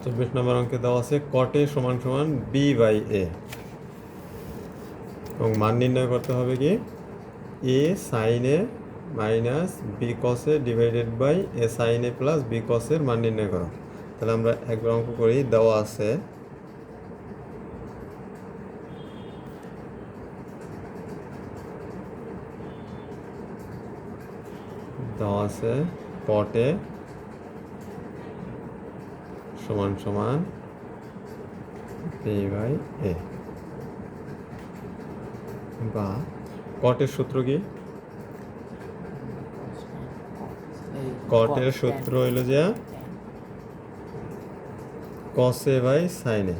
24 নম্বর অঙ্কে দেওয়া আছে কট এ সমান সমান বি বাই এ, এবং মান নির্ণয় করতে হবে কি a sine a minus b cos a divided by a sine a plus b cos এর মান নির্ণয় করো। তাহলে আমরা একবার অঙ্ক করি। দেওয়া আছে কট এ সমান সমান বি বাই এ, বা কটের সূত্র কি? কটের সূত্র হইল যে cos a by sine a,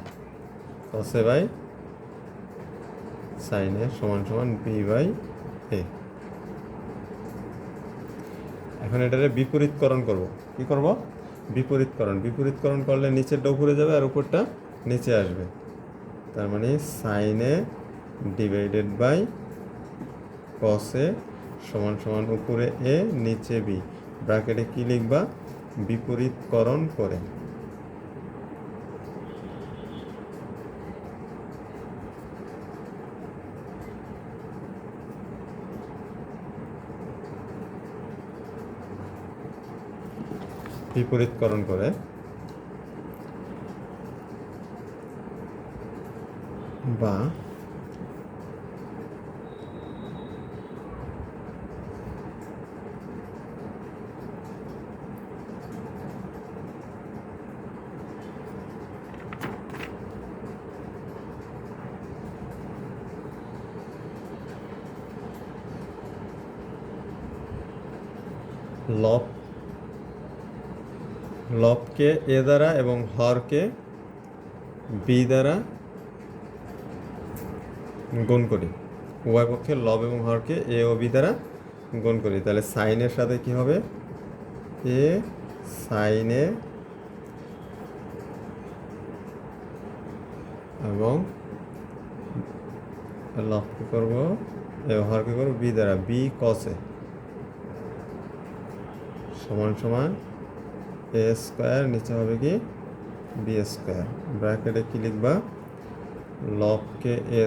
cos a by sine a সমান সমান বি বাই এ। এখন এটারে বিপরীতকরণ করব। কি করব? বিপরীতকরণ। বিপরীতকরণ করলে নিচেরটা উপরে যাবে আর উপরটা নিচে আসবে। তার মানে sine a divided by cos a সমান সমান উপরে এ নিচে বি। ব্র্যাকেটে কি লিখবা? বিপরীতকরণ করে। বিপরীতকরণ করে বা লবকে এ দ্বারা এবং হরকে বি দ্বারা গুণ করি। উভয় পক্ষে লব এবং হরকে এ ও বি দ্বারা গুণ করি। তাহলে সাইনের সাথে কি হবে? এ সাইনে এবং লবকে করবো এ হরকে করবো বি দ্বারা, বি কসে সমান সমান এ স্কোয়ার, নিচে হবে কি বি স্কোয়ার। ব্র্যাকেটে কি লিখবা? লবকে এ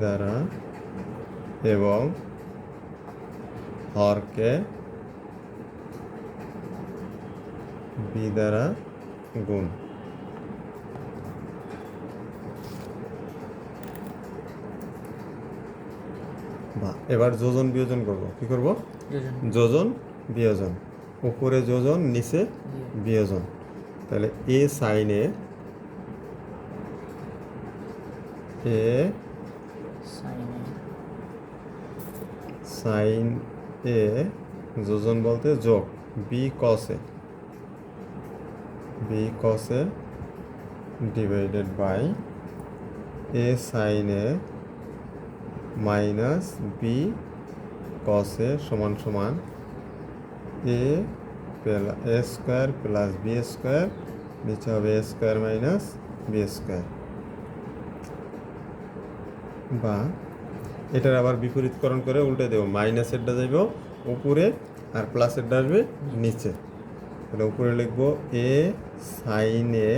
দ্বারা এবং হরকে বি দ্বারা গুণ। এবার যোজন বিয়োজন করব। কি করব? যোজন বিয়োজন। উপরে যোজন নিচে বিয়োজন। তাহলে এ সাইন এ যোজন বলতে যোগ, বি কসে divided by a sine a minus b কসে সমান সমান a square plus b square, নিচে হবে a square minus b square. বা এটার আবার বিপরীতকরণ করে উল্টে দেবো। মাইনাসেরটা যাইব উপরে আর প্লাসেরটা আসবে নিচে। তাহলে উপরে লিখবো a sine a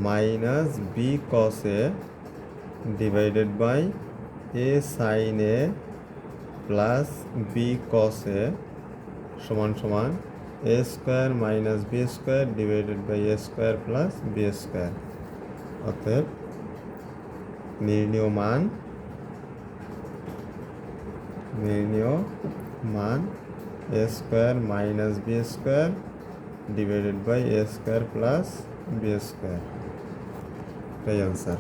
minus b কসে divided by a sine a plus b কসে সমান সমান a square minus b square divided by a square plus b square. অতএব নির্ণীয় মান a square minus b square divided by a square plus b square. এটাই answer.